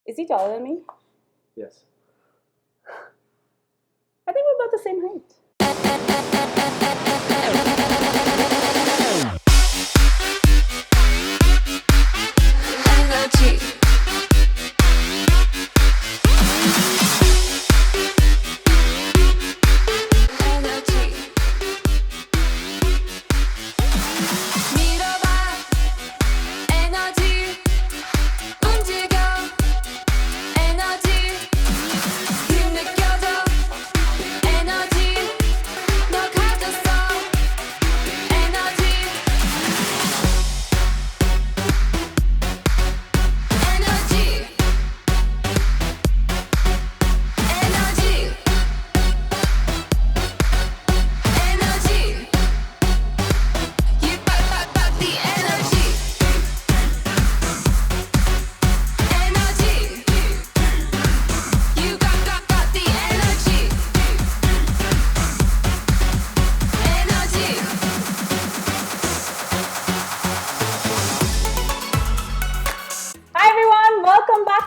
Is he taller than me? Yes. I think we're about the same height.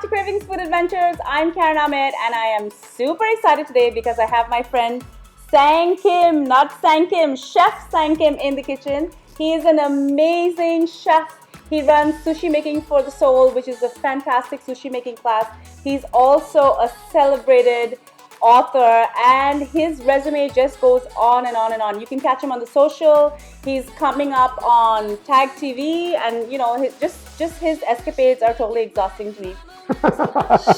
Kravings Food Adventures. I'm Karen Ahmed and I am super excited today because I have my friend Sang Kim, not Sang Kim, Chef Sang Kim in the kitchen. He is an amazing chef. He runs Sushi Making for the Soul, which is a fantastic sushi making class. He's also a celebrated author and his resume just goes on and on and on. You can catch him on the social. He's coming up on Tag TV and you know, just his escapades are totally exhausting to me.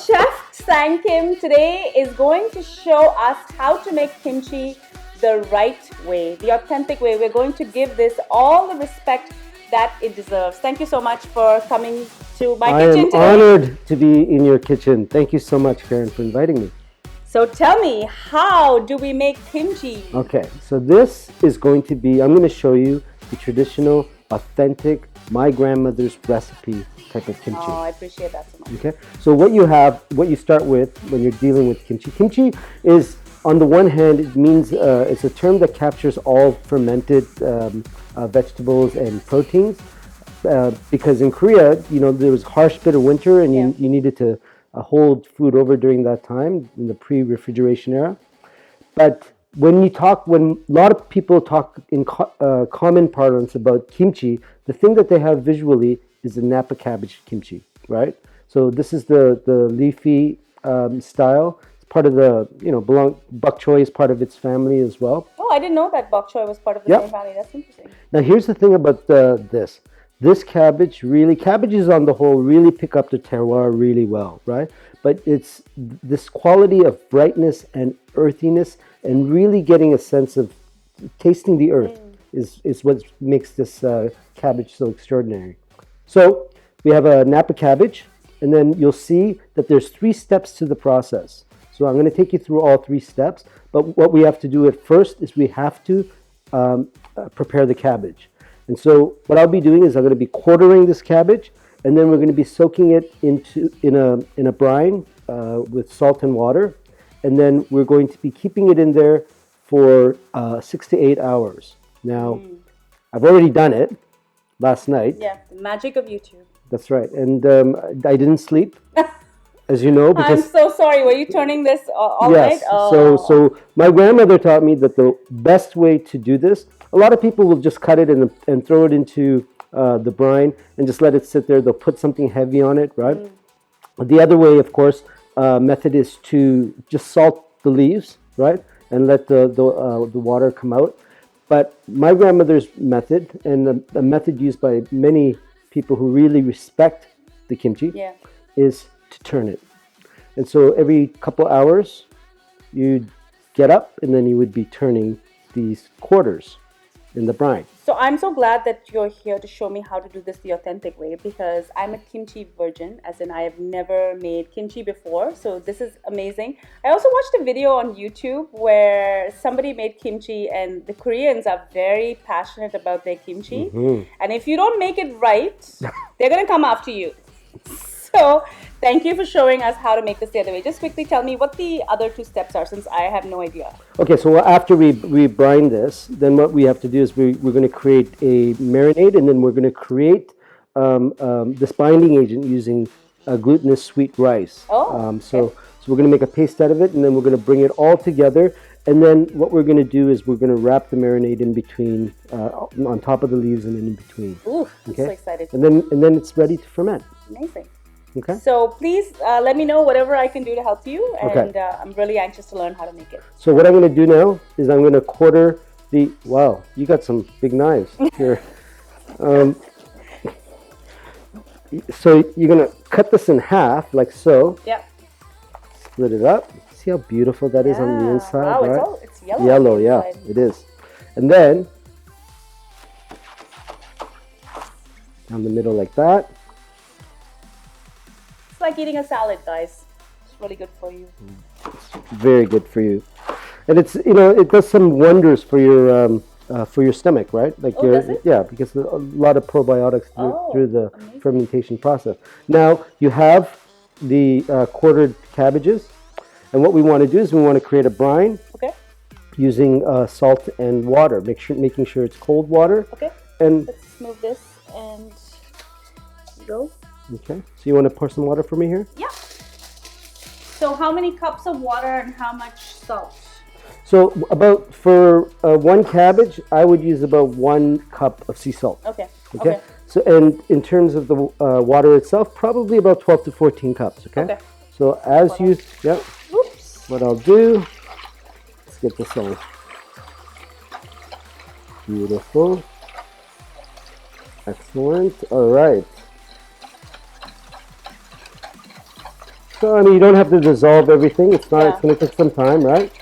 Chef Sang Kim today is going to show us how to make kimchi the right way, the authentic way. We're going to give this all the respect that it deserves. Thank you so much for coming to my kitchen today. I am honored to be in your kitchen. Thank you so much, Karen, for inviting me. So tell me, how do we make kimchi? Okay, so this is going to be, I'm going to show you the traditional, authentic, my grandmother's recipe type of kimchi. Oh, I appreciate that so much. Okay, so what you start with when you're dealing with kimchi. Kimchi is, on the one hand, it means, it's a term that captures all fermented vegetables and proteins. Because in Korea, you know, there was harsh, bitter winter and you needed to hold food over during that time in the pre-refrigeration era. But when a lot of people talk in common parlance about kimchi, the thing that they have visually is the Napa cabbage kimchi, right? So this is the leafy style. It's part of the, you know, bok choy is part of its family as well. Oh, I didn't know that bok choy was part of the same family. That's interesting. Now here's the thing about this. This cabbages on the whole really pick up the terroir really well, right? But it's this quality of brightness and earthiness and really getting a sense of tasting the earth is what makes this cabbage so extraordinary. So we have a Napa cabbage, and then you'll see that there's 3 steps to the process. So I'm going to take you through all 3 steps, but what we have to do at first is we have to prepare the cabbage. And so what I'll be doing is I'm going to be quartering this cabbage, and then we're going to be soaking it in a brine with salt and water, and then we're going to be keeping it in there for 6 to 8 hours. Now, I've already done it last night. Yeah, the magic of YouTube. That's right, and I didn't sleep, as you know. Because I'm so sorry. Were you turning this all night? Yes. So my grandmother taught me that the best way to do this. A lot of people will just cut it and throw it into the brine and just let it sit there. They'll put something heavy on it, right? The other way, of course, method is to just salt the leaves, right? And let the water come out. But my grandmother's method, and the method used by many people who really respect the kimchi, is to turn it. And so every couple hours, you'd get up and then you would be turning these quarters in the brine. So I'm so glad that you're here to show me how to do this the authentic way, because I'm a kimchi virgin, as in I have never made kimchi before. So this is amazing. I also watched a video on YouTube where somebody made kimchi, and the Koreans are very passionate about their kimchi. And if you don't make it right, they're going to come after you. So thank you for showing us how to make this the other way. Just quickly tell me what the other 2 steps are, since I have no idea. Okay, so after we brine this, then what we have to do is we're going to create a marinade, and then we're going to create this binding agent using glutinous sweet rice. Oh, So we're going to make a paste out of it, and then we're going to bring it all together. And then what we're going to do is we're going to wrap the marinade in between, on top of the leaves and in between. Ooh, I'm so excited. And then it's ready to ferment. Amazing. Okay. So please let me know whatever I can do to help you, and I'm really anxious to learn how to make it. So what I'm going to do now is I'm going to quarter the. Wow, you got some big knives here. So you're going to cut this in half, like so. Yeah. Split it up. See how beautiful that is on the inside, wow, right? It's yellow. Yellow, yeah, it is. And then down the middle like that. It's like eating a salad, guys. It's really good for you. It's very good for you, and it's it does some wonders for your stomach, right? Like does it? Yeah, because a lot of probiotics through the amazing. fermentation process. Now you have the quartered cabbages, and what we want to do is we want to create a brine. Okay. Using salt and water, making sure it's cold water. Okay. And let's move this and go. Okay. So you want to pour some water for me here? Yeah. So how many cups of water and how much salt? So about for one cabbage, I would use about 1 cup of sea salt. Okay. Okay. So and in terms of the water itself, probably about 12 to 14 cups. Okay. Okay. So as you, yeah. Oops. What I'll do. Let's get this all beautiful. Excellent. All right. So I mean, you don't have to dissolve everything. It's not. It's going to take some time, right?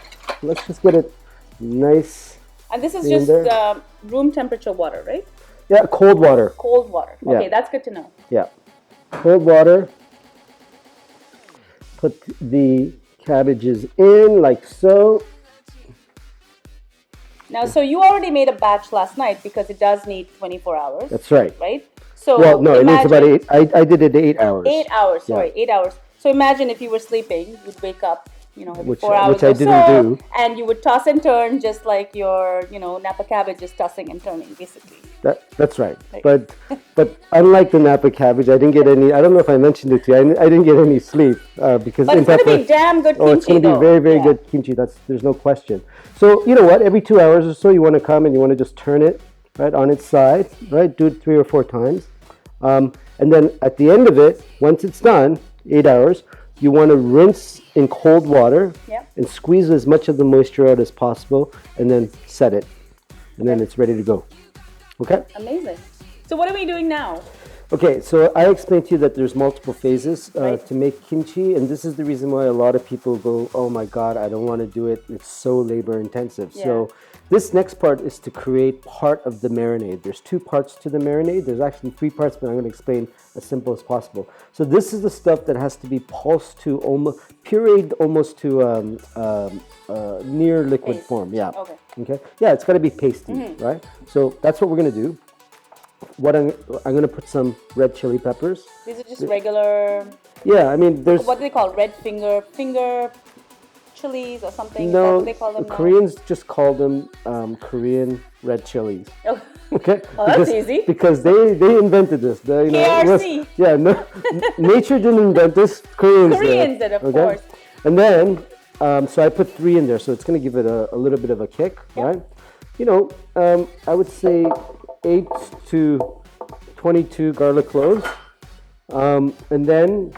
Let's just get it nice. And this is just room temperature water, right? Yeah, cold water. Cold water. Okay, Yeah. that's good to know. Yeah, cold water. Put the cabbages in like so. Now, so you already made a batch last night because it does need 24 hours. That's right. Right? So Well, no, it needs about 8. I did it 8 hours. 8 hours. Sorry, 8 hours. So imagine if you were sleeping, you'd wake up, every 4 hours which I or didn't so, do. and you would toss and turn just like your, Napa cabbage is tossing and turning, basically. That's right. But unlike the Napa cabbage, I didn't get any. I don't know if I mentioned it to you. I didn't get any sleep because. But it's going to be damn good kimchi. Oh, it's going to be very, very good kimchi. There's no question. So you know what? Every 2 hours or so, you want to come and you want to just turn it right on its side. Right, do it 3 or 4 times, and then at the end of it, once it's done, 8 hours, you want to rinse in cold water and squeeze as much of the moisture out as possible, and then set it, and then it's ready to go. Okay. Amazing. So what are we doing now? Okay, so I explained to you that there's multiple phases to make kimchi, and this is the reason why a lot of people go, oh my God, I don't want to do it. It's so labor intensive. Yeah. So this next part is to create part of the marinade. There's 2 parts to the marinade. There's actually 3 parts, but I'm going to explain as simple as possible. So this is the stuff that has to be pulsed to pureed almost to near liquid form. Yeah. Okay. Yeah, it's got to be pasty, right? So that's what we're going to do. What I'm going to put some red chili peppers. These are just regular. Yeah, I mean there's. What do they call red finger chilies or something? No, that's what they call them now? Koreans just call them Korean red chilies. Oh. Okay. Oh, that's easy. Because they invented this. KRC. Nature didn't invent this. Koreans did, of course. And then, so I put 3 in there, so it's going to give it a little bit of a kick, right? I would say 8 to 22 garlic cloves, and then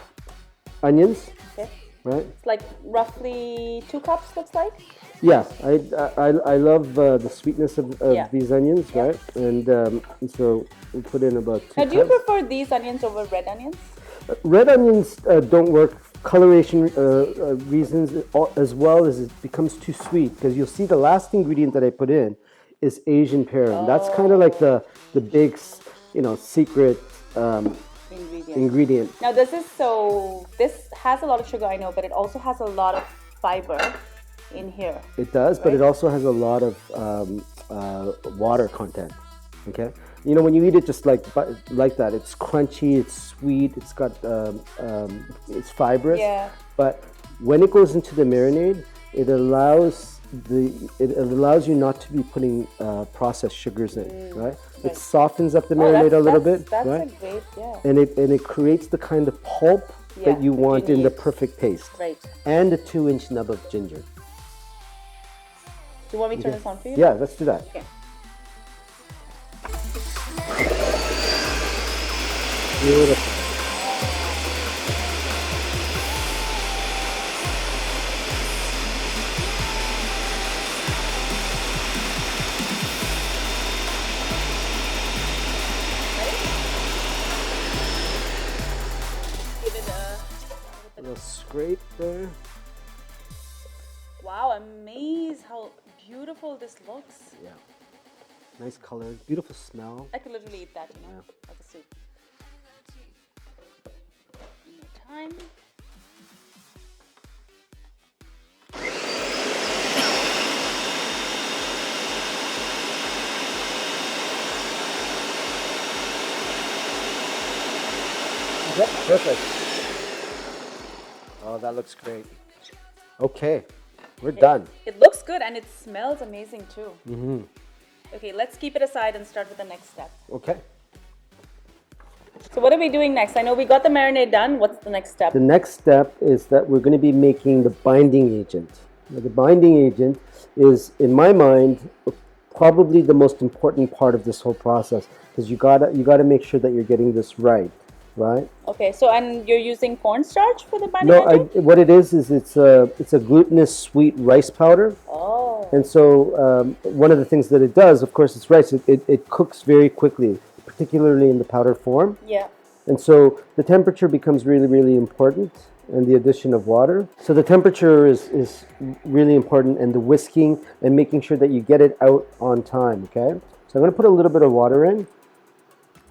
onions. Okay. Right. It's like roughly 2 cups. Looks like. Yeah, I love the sweetness of these onions, right? And so we put in about 2 Now, do you prefer these onions over red onions? Red onions don't work coloration reasons, as well as it becomes too sweet, because you'll see the last ingredient that I put in is Asian pear, and that's kind of like the big secret ingredient. Now this has a lot of sugar, I know, but it also has a lot of fiber in here. It does, but it also has a lot of water content. Okay, when you eat it just like that, it's crunchy, it's sweet, it's got it's fibrous. Yeah. But when it goes into the marinade, it allows you not to be putting processed sugars in, right? It softens up the Oh, marinade a little bit, that's right? a great, yeah. And it creates the kind of pulp that you want in the perfect paste. Right. And a 2-inch nub of ginger. Do you want me to turn this on for you? Yeah, let's do that. Okay. Beautiful. Give it A little scrape there. Wow, amazed how beautiful this looks. Yeah. Nice color, beautiful smell. I could literally eat that, you know, as a soup. More time. Yep, perfect. Oh, that looks great. Okay, we're done. It looks good and it smells amazing too. Mm-hmm. Okay, let's keep it aside and start with the next step. Okay. So what are we doing next? I know we got the marinade done. What's the next step? The next step is that we're going to be making the binding agent. Now, the binding agent is, in my mind, probably the most important part of this whole process, because you gotta make sure that you're getting this right. Right. Okay. So, and you're using cornstarch for the binding No, agent? what it is it's a glutinous sweet rice powder. Oh. And so one of the things that it does, of course, it's rice. It cooks very quickly, particularly in the powder form. Yeah. And so the temperature becomes really, really important, and the addition of water. So the temperature is really important, and the whisking and making sure that you get it out on time. Okay. So I'm going to put a little bit of water in.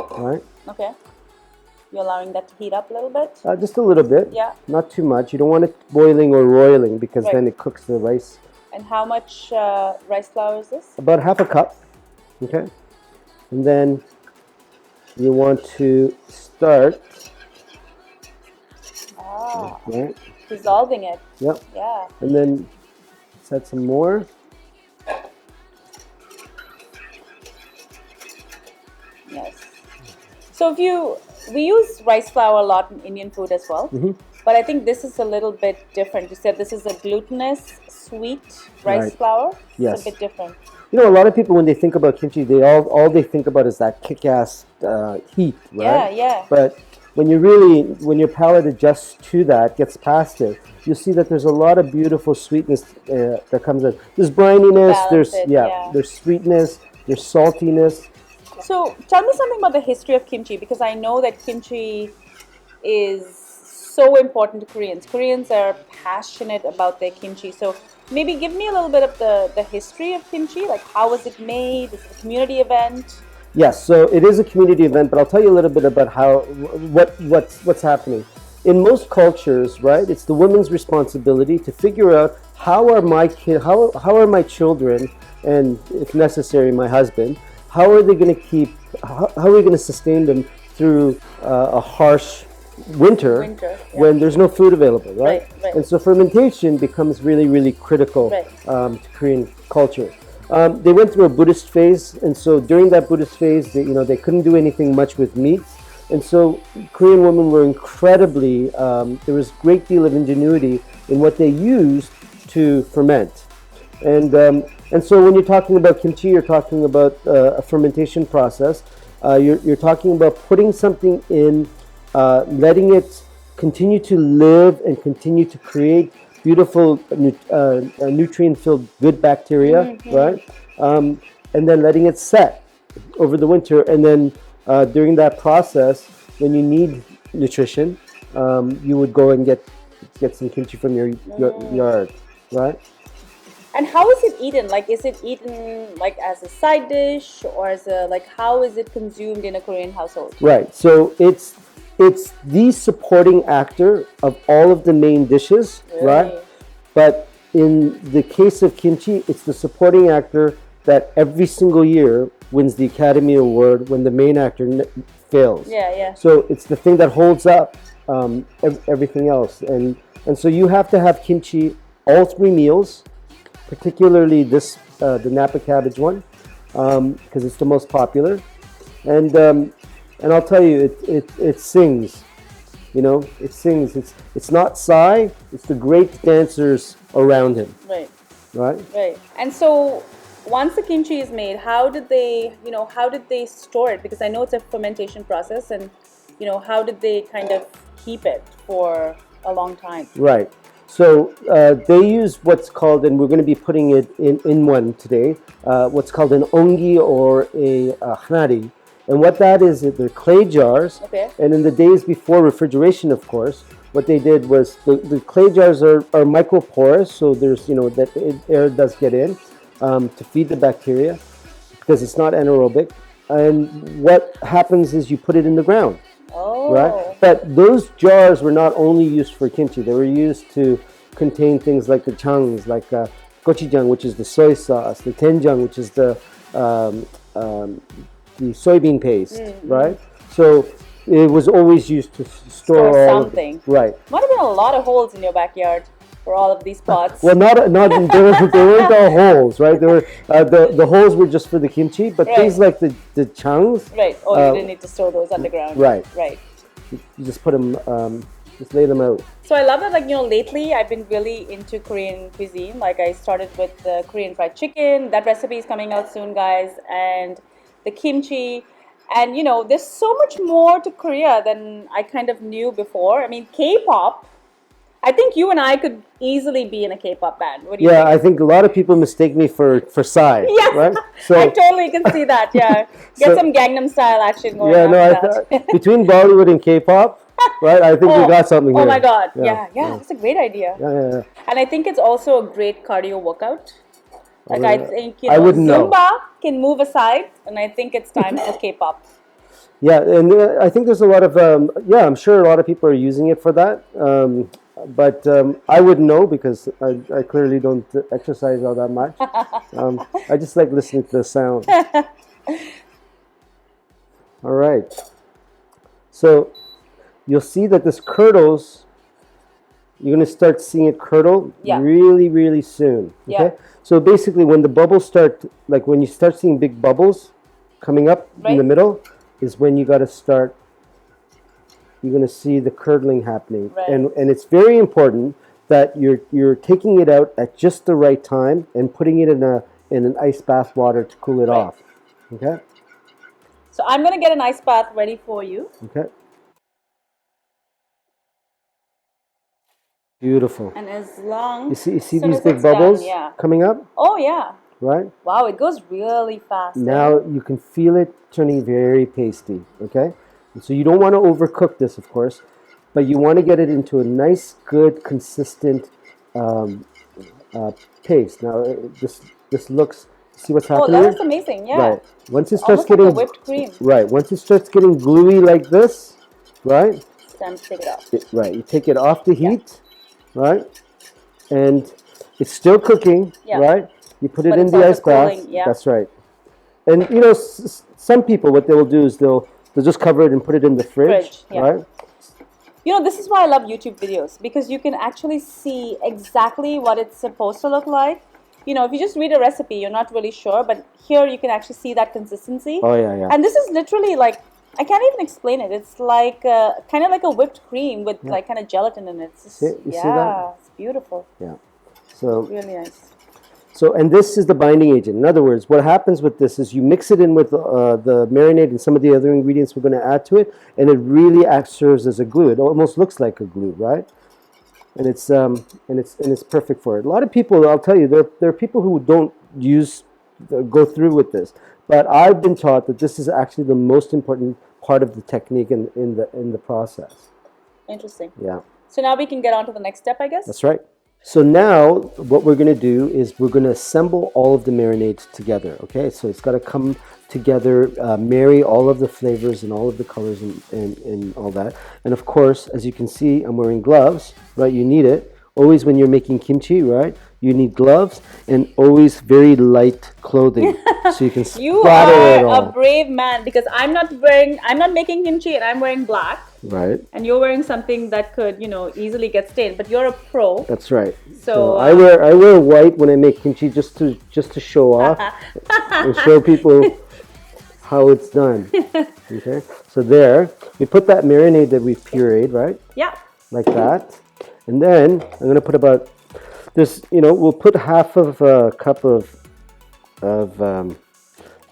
All right. Okay. You're allowing that to heat up a little bit? Just a little bit. Yeah. Not too much. You don't want it boiling or roiling, because then it cooks the rice. And how much rice flour is this? About half a cup. Okay. And then you want to start. Right. Dissolving it. Yep. Yeah. And then let's add some more. Yes. So we use rice flour a lot in Indian food as well, but I think this is a little bit different. You said this is a glutinous, sweet rice flour. Yes. It's a bit different. You know, a lot of people, when they think about kimchi, all they think about is that kick-ass heat, right? Yeah. But when your palate adjusts to that, gets past it, you'll see that there's a lot of beautiful sweetness that comes in. There's brininess, there's sweetness, there's saltiness. So tell me something about the history of kimchi, because I know that kimchi is so important to Koreans. Koreans are passionate about their kimchi. So maybe give me a little bit of the history of kimchi, like how was it made? Is it a community event? Yes, so it is a community event, but I'll tell you a little bit about what's happening. In most cultures, right, it's the woman's responsibility to figure out how are my children, and if necessary, my husband, how are they going to how are we going to sustain them through a harsh winter when there's no food available, right? And so fermentation becomes really, really critical to Korean culture. They went through a Buddhist phase, and so during that Buddhist phase, they couldn't do anything much with meats, and so Korean women were incredibly. There was a great deal of ingenuity in what they used to ferment, and so when you're talking about kimchi, you're talking about a fermentation process. You're talking about putting something in, letting it continue to live and continue to create beautiful nutrient-filled good bacteria, right? And then letting it set over the winter. And then during that process, when you need nutrition, you would go and get some kimchi from your yard, right? And how is it eaten? Like, is it eaten like as a side dish, or as a how is it consumed in a Korean household? Right. So it's the supporting actor of all of the main dishes, right? But in the case of kimchi, it's the supporting actor that every single year wins the Academy Award when the main actor fails. Yeah. So it's the thing that holds up everything else, and so you have to have kimchi all 3 meals. Particularly the Napa cabbage one, because it's the most popular. And I'll tell you, it sings. You know, it sings. It's not Psy. It's the great dancers around him. Right. Right. Right. And so once the kimchi is made, how did they, how did they store it? Because I know it's a fermentation process, and how did they kind of keep it for a long time? Right. So they use what's called, and we're going to be putting it in one today, what's called an onggi or a hangari. And what that is, they're clay jars. Okay. And in the days before refrigeration, of course, what they did was the clay jars are microporous, so there's, that air does get in to feed the bacteria because it's not anaerobic. And what happens is you put it in the ground. Oh. Right? But those jars were not only used for kimchi, they were used to contain things like the changs, like gochujang, which is the soy sauce, the tenjang, which is the soybean paste, right? So it was always used to store all something. Right. Might have been a lot of holes in your backyard for all of these pots. Well, not they weren't all holes, right? They were the holes were just for the kimchi, but things like the changs. Right. Oh, you didn't need to store those underground. Right. Right. You just put them, just lay them out. So I love that, lately I've been really into Korean cuisine. Like I started with the Korean fried chicken. That recipe is coming out soon, guys. And the kimchi. And, there's so much more to Korea than I kind of knew before. I mean, K-pop. I think you and I could easily be in a K-pop band. What do you think? I think a lot of people mistake me for Psy. Yeah, right? So, I totally can see that. Yeah, get some Gangnam Style action going on. Yeah, no, between Bollywood and K-pop, right? I think we got something here. Oh my God! Yeah, that's a great idea. Yeah. And I think it's also a great cardio workout. Like I think I wouldn't Zumba can move aside, and I think it's time for K-pop. Yeah, and I think there's a lot of I'm sure a lot of people are using it for that. But I wouldn't know because I clearly don't exercise all that much. I just like listening to the sound. All right. So you'll see that this curdles. You're going to start seeing it curdle really, really soon. Okay. Yeah. So basically, when the bubbles start, like when you start seeing big bubbles coming up in the middle, is when you got to start. You're going to see the curdling happening, and it's very important that you're taking it out at just the right time and putting it in an ice bath water to cool it off. Okay. So I'm going to get an ice bath ready for you. Okay. Beautiful. And as long you see these big bubbles coming up? Oh yeah. Right. Wow, it goes really fast. Now you can feel it turning very pasty. Okay. So you don't want to overcook this, of course, but you want to get it into a nice, good, consistent paste. Now this looks. See what's happening? Oh, that looks amazing! Yeah. Right. Once it starts getting like a whipped cream. Right. Once it starts getting gluey like this, right? It's time to take it off. Right. You take it off the heat, right? And it's still cooking, right? You put it in the ice bath. That's right. And some people, what they will do is they'll just cover it and put it in the fridge, right? This is why I love YouTube videos, because you can actually see exactly what it's supposed to look like. If you just read a recipe, you're not really sure, but here you can actually see that consistency. Oh, yeah. And this is literally like, I can't even explain it. It's like kind of like a whipped cream with like kind of gelatin in it. It's just, you see that? It's beautiful. Yeah. So really nice. So, and this is the binding agent. In other words, what happens with this is you mix it in with the marinade and some of the other ingredients we're going to add to it, and it really serves as a glue. It almost looks like a glue, right? And it's perfect for it. A lot of people, I'll tell you, there are people who don't go through with this, but I've been taught that this is actually the most important part of the technique in the process. Interesting. Yeah. So now we can get on to the next step, I guess. That's right. So now what we're going to do is we're going to assemble all of the marinades together, okay? So it's got to come together, marry all of the flavors and all of the colors and all that. And of course, as you can see, I'm wearing gloves, right? You need it. Always when you're making kimchi, right? You need gloves and always very light clothing so you can splatter it all. You are a brave man, because I'm not making kimchi and I'm wearing black. Right. And you're wearing something that could, easily get stained, but you're a pro. That's right. So I wear white when I make kimchi just to show off and show people how it's done. Okay, so there, we put that marinade that we've pureed, right? Yeah. Like that. And then I'm going to put about this, we'll put half of a cup of, um,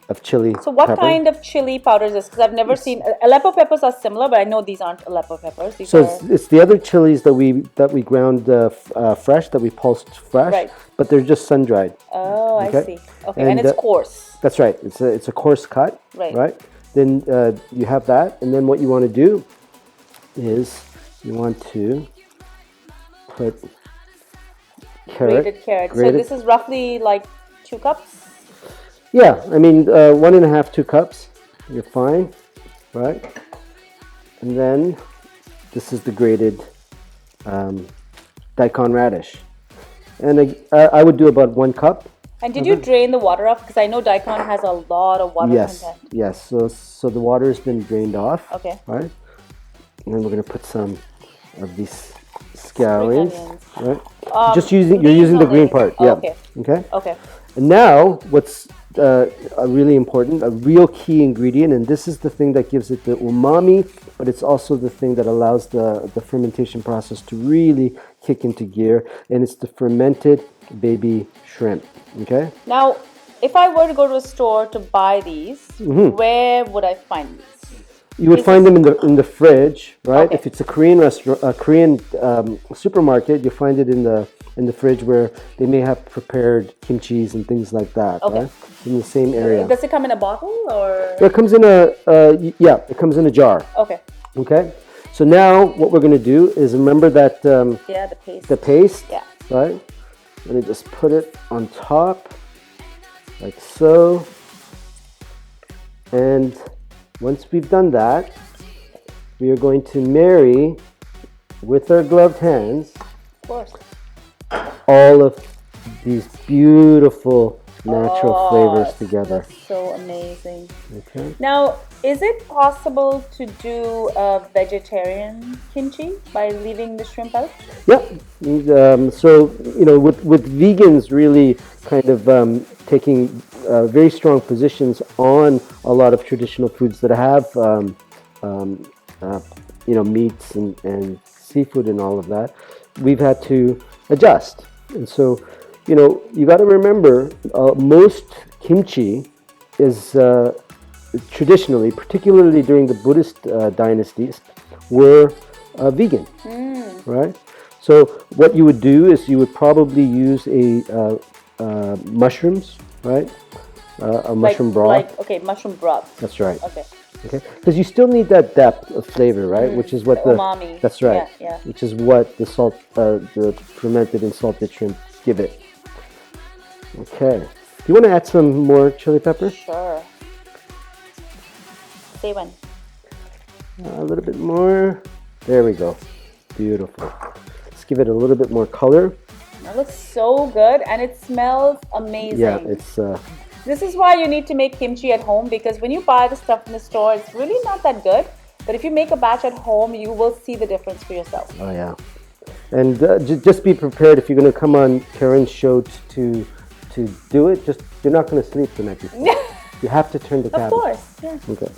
of chili So what pepper. kind of chili powder is this? Because I've never seen Aleppo peppers are similar, but I know these aren't Aleppo peppers. These So are it's the other chilies that we ground fresh, that we pulsed fresh, Right. but they're just sun dried. oh, I Okay. see. Okay, and it's coarse. That's right. It's a coarse cut. Right. Then you have that, and then what you want to do is you want to put Grated carrot. So this is roughly like 2 cups. Yeah, I mean 1.5, 2 cups. You're fine, right? And then this is the grated daikon radish, and I would do about 1 cup. And did you drain the water off? Because I know daikon has a lot of water content. Yes. So the water has been drained off. Okay. Right. And then we're gonna put some of these scallions. Right. You're using the green part. Oh, yeah. okay. Okay. Okay. And now what's really important, a real key ingredient, and this is the thing that gives it the umami, but it's also the thing that allows the fermentation process to really kick into gear, and it's the fermented baby shrimp. Okay. Now, if I were to go to a store to buy these, where would I find these? You would find them in the fridge, right? Okay. If it's a Korean restaurant, a Korean supermarket, you'll find it in the fridge where they may have prepared kimchis and things like that, Okay. right? In the same area. Does it come in a bottle or? It comes in it comes in a jar. Okay. Okay. So now what we're going to do is remember that Yeah, the paste. the paste, Yeah. right? Let me just put it on top, like so. And once we've done that, we are going to marry with our gloved hands Of course. all of these beautiful natural flavors together. That's so amazing. Okay. Now, is it possible to do a vegetarian kimchi by leaving the shrimp out? Yeah. So with vegans really kind of taking very strong positions on a lot of traditional foods that have meats and seafood and all of that, we've had to adjust. And so you got to remember, most kimchi is traditionally, particularly during the Buddhist dynasties, were vegan, right? So what you would do is you would probably use mushrooms, right? A mushroom broth. Mushroom broth. That's right. Okay. Okay, because you still need that depth of flavor, right? Which is what the umami. That's right. Yeah. Which is what the fermented and salted shrimp give it. Okay. Do you want to add some more chili pepper? Sure. Say when. A little bit more. There we go. Beautiful. Let's give it a little bit more color. That looks so good, and it smells amazing. Yeah, it's. This is why you need to make kimchi at home, because when you buy the stuff in the store, it's really not that good. But if you make a batch at home, you will see the difference for yourself. Oh yeah. And just be prepared if you're going to come on Karen's show to do it. You're not going to sleep the night before. You have to turn the cabbage. Of course. Yeah. Okay.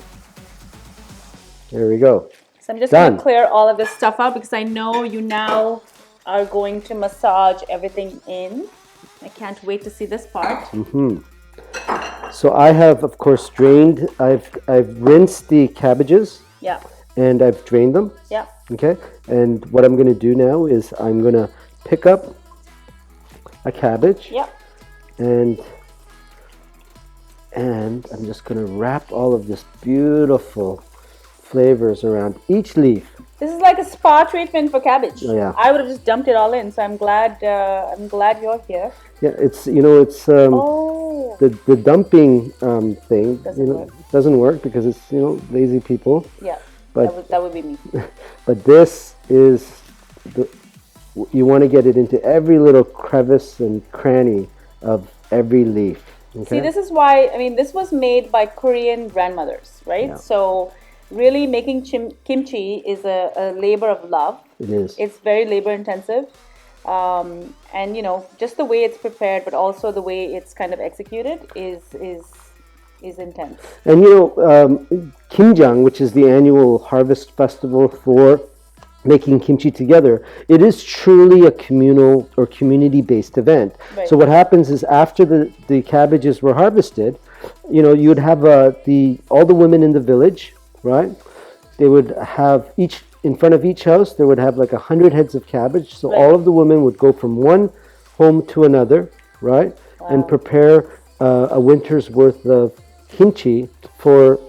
There we go. So I'm just going to clear all of this stuff out because I know you now are going to massage everything in. I can't wait to see this part. So I have, of course, drained. I've rinsed the cabbages. Yeah. And I've drained them. Yeah. Okay. And what I'm going to do now is I'm going to pick up a cabbage. Yeah. And I'm just going to wrap all of this beautiful flavors around each leaf. This is like a spa treatment for cabbage. Oh, yeah. I would have just dumped it all in. So I'm glad you're here. Yeah, it's the dumping thing doesn't work because it's lazy people. Yeah. But that would be me. But this is you want to get it into every little crevice and cranny of every leaf. Okay? See, this is why, this was made by Korean grandmothers, right? Yeah. So really making kimchi is a labor of love. It is. It's very labor intensive. And just the way it's prepared, but also the way it's kind of executed is is intense. And kimjang, which is the annual harvest festival for making kimchi together, it is truly a communal or community-based event. Right. So what happens is after the cabbages were harvested, you'd have all the women in the village, right? They would have each in front of each house. There would have like 100 heads of cabbage. So Right. all of the women would go from one home to another, right, and prepare a winter's worth of kimchi for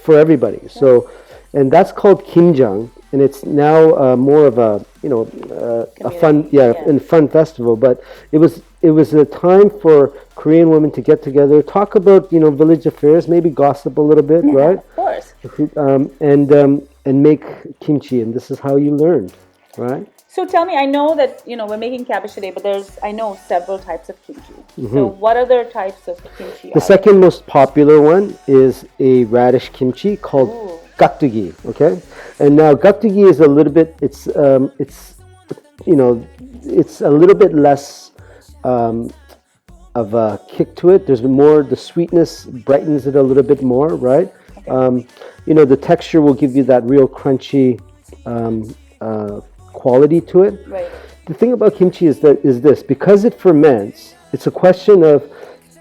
everybody. So, and that's called kimjang, and it's now more of a fun, and fun festival. But it was a time for Korean women to get together, talk about village affairs, maybe gossip a little bit, right? Of course. And make kimchi, and this is how you learn, right? So tell me, I know that we're making cabbage today, but I know several types of kimchi. So what other types of kimchi? The second most popular one is a radish kimchi called gakdugi. Okay, and now gakdugi is a little bit. It's a little bit less of a kick to it. There's more, the sweetness brightens it a little bit more, right? Okay. The texture will give you that real crunchy quality to it. Right. The thing about kimchi is this: because it ferments, it's a question of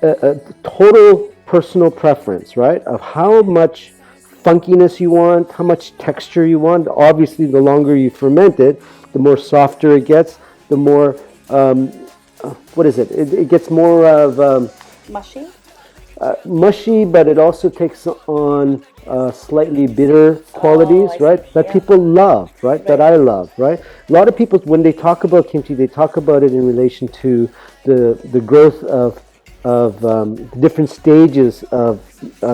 a total personal preference, right? Of how much funkiness you want, how much texture you want. Obviously, the longer you ferment it, the more softer it gets, the more what is it? It gets more of mushy. Mushy, but it also takes on slightly bitter qualities, right? That people love, right? That I love, right? A lot of people, when they talk about kimchi, they talk about it in relation to the growth of different stages of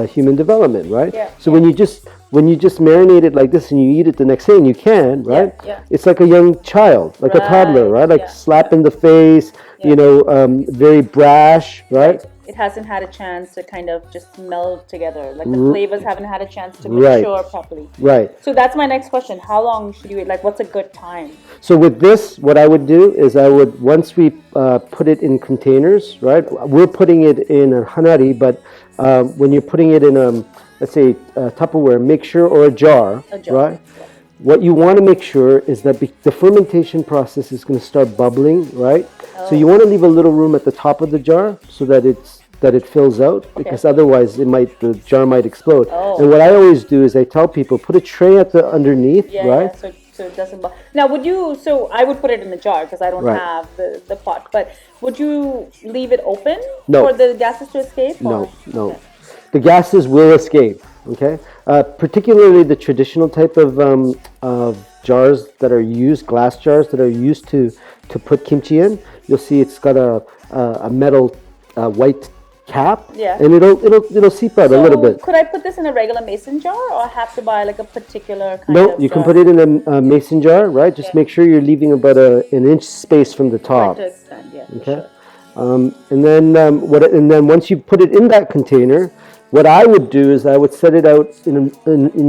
human development, right? Yeah. So when you just marinate it like this and you eat it the next day, and you can, right? Yeah. It's like a young child, like a toddler, right? Like slap in the face, very brash, right? It hasn't had a chance to kind of just meld together. Like the flavors haven't had a chance to mature properly. Right. So that's my next question. How long should you eat? Like, what's a good time? So with this, what I would do is once we put it in containers, right? We're putting it in a hangari, but when you're putting it in let's say Tupperware mixture or a jar, right? Yeah. What you want to make sure is that the fermentation process is going to start bubbling, right? So you want to leave a little room at the top of the jar so that it fills out, because otherwise the jar might explode. And what I always do is I tell people, put a tray at the underneath, right? Yeah, so it doesn't. Now, so I would put it in the jar because I don't have the pot. But would you leave it open for the gases to escape? No. Okay. The gases will escape. Okay, particularly the traditional type of jars that are used, glass jars that are used to put kimchi in. You'll see it's got a metal white cap, and it'll seep out a little bit. Could I put this in a regular mason jar, or I have to buy like a particular kind of No, you can put it in a mason jar, right? Just make sure you're leaving about an inch space from the top. Right, to extend, okay. Sure. And then once you put it in that container, what I would do is I would set it out in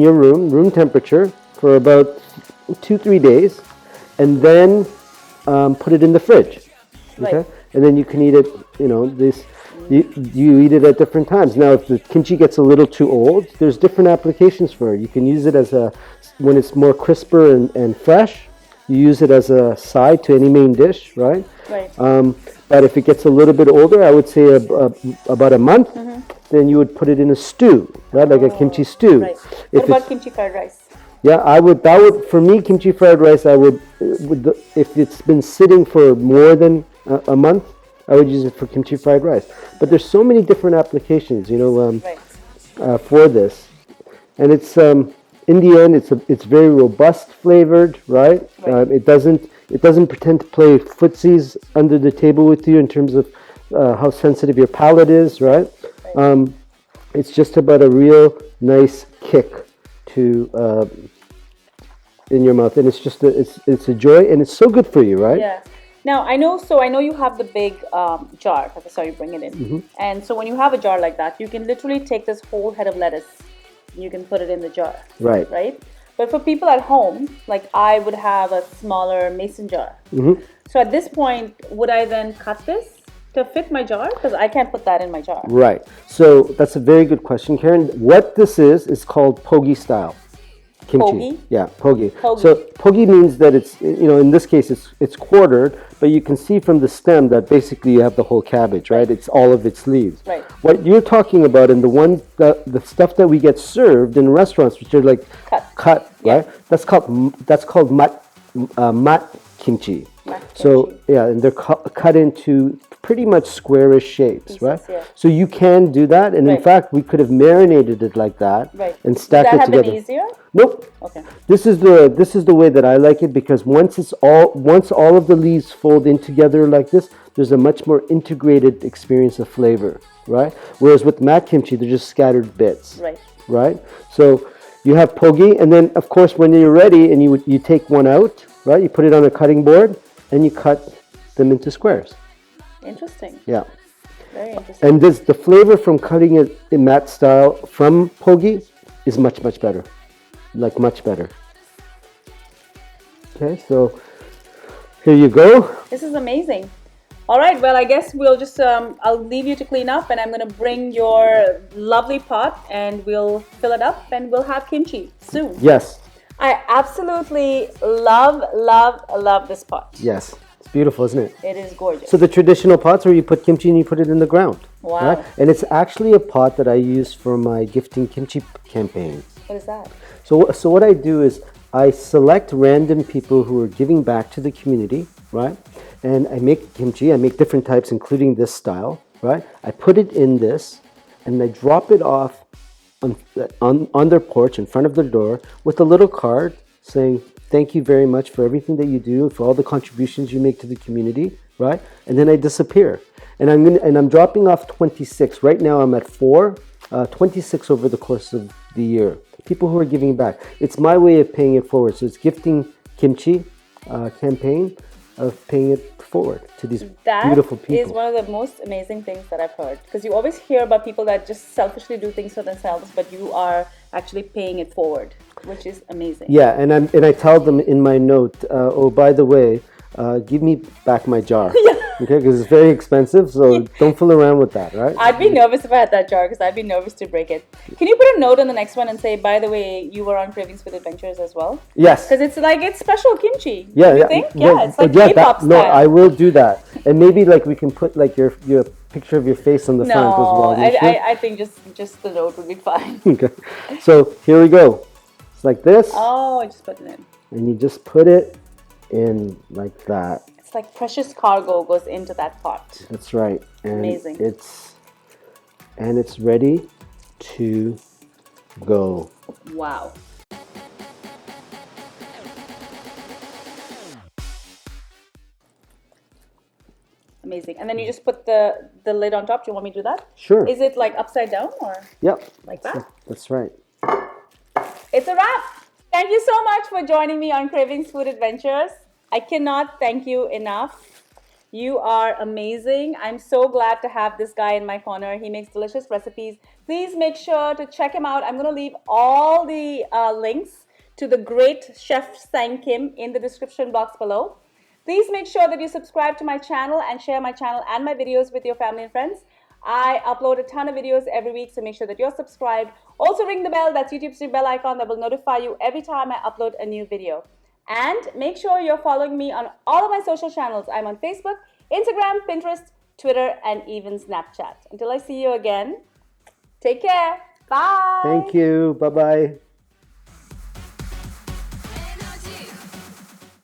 your room temperature, for about 2-3 days, and then put it in the fridge. Okay, right. And then you can eat it. You eat it at different times. Now, if the kimchi gets a little too old, there's different applications for it. You can use it when it's more crisper and fresh. You use it as a side to any main dish, right? Right. But if it gets a little bit older, I would say about a month, then you would put it in a stew, right? Like a kimchi stew. Right. What about kimchi fried rice? Yeah, for me, kimchi fried rice, if it's been sitting for more than a month, I would use it for kimchi fried rice. But there's so many different applications, for this. And it's, in the end, it's very robust flavored, right? It doesn't pretend to play footsies under the table with you in terms of how sensitive your palate is, right? It's just about a real nice kick in your mouth, and it's a joy, and it's so good for you, right? Yeah. Now I know you have the big jar. I saw you bring it in, and so when you have a jar like that, you can literally take this whole head of lettuce, and you can put it in the jar. Right. Right. But for people at home, like I would have a smaller mason jar. So at this point, would I then cut this To fit my jar? Because I can't put that in my jar. Right. So that's a very good question, Karen. What this is called pogi style kimchi. Pogi? Yeah, pogi. Pogi. So pogi means that it's, in this case it's quartered, but you can see from the stem that basically you have the whole cabbage, right? It's all of its leaves. Right. What you're talking about and the stuff that we get served in restaurants, which are like cut, right? That's called mat kimchi. So yeah, and they're cut into pretty much squarish shapes, pieces, right? yeah. So you can do that, and in fact, we could have marinated it like that and stacked it Would that have together. been easier? Nope. Okay. This is the way that I like it, because once all of the leaves fold in together like this, there's a much more integrated experience of flavor, right? Whereas with mat kimchi, they're just scattered bits. Right. Right? So you have pogi, and then of course when you're ready and you take one out, right? You put it on a cutting board and you cut them into squares. Interesting. Yeah. Very interesting. And the flavor from cutting it in mat style from pogi is much, much better. Like much better. Okay, so here you go. This is amazing. All right, well, I guess we'll just, I'll leave you to clean up, and I'm going to bring your lovely pot and we'll fill it up and we'll have kimchi soon. Yes. I absolutely love this pot. Yes. It's beautiful, isn't it? It is gorgeous. So the traditional pots where you put kimchi and you put it in the ground. Wow. Right? And it's actually a pot that I use for my gifting kimchi campaign. What is that? So what I do is I select random people who are giving back to the community, right? And I make kimchi. I make different types, including this style, right? I put it in this, and I drop it off on their porch in front of their door with a little card saying, "Thank you very much for everything that you do, for all the contributions you make to the community," right? And then I disappear. And I'm dropping off 26. Right now I'm at 26 over the course of the year. People who are giving back. It's my way of paying it forward. So it's gifting kimchi campaign of paying it forward to these beautiful people. That is one of the most amazing things that I've heard, because you always hear about people that just selfishly do things for themselves, but you are actually paying it forward, which is amazing. Yeah, and I tell them in my note, oh, by the way, give me back my jar. Okay, because it's very expensive, so don't fool around with that, right? I'd be nervous if I had that jar, because I'd be nervous to break it. Can you put a note on the next one and say, by the way, you were on Cravings with Adventures as well? Yes. Because it's special kimchi. Yeah, you think? Yeah, it's like yeah, K-pop style. No, I will do that. And maybe like we can put like your picture of your face on the front as well. I think just the note would be fine. Okay. So here we go. It's like this. Oh, I just put it in. And you just put it in like that. It's like precious cargo goes into that pot. That's right. And amazing. It's ready to go. Wow. Amazing. And then you just put the lid on top. Do you want me to do that? Sure. Is it like upside down or? Yep. Like that? That's right. It's a wrap. Thank you so much for joining me on Cravings Food Adventures. I cannot thank you enough. You are amazing. I'm so glad to have this guy in my corner. He makes delicious recipes. Please make sure to check him out. I'm going to leave all the links to the great Chef Sang Kim in the description box below. Please make sure that you subscribe to my channel and share my channel and my videos with your family and friends. I upload a ton of videos every week, so make sure that you're subscribed. Also ring the bell. That's YouTube's new bell icon that will notify you every time I upload a new video. And make sure you're following me on all of my social channels. I'm on Facebook, Instagram, Pinterest, Twitter, and even Snapchat. Until I see you again, take care. Bye. Thank you. Bye-bye.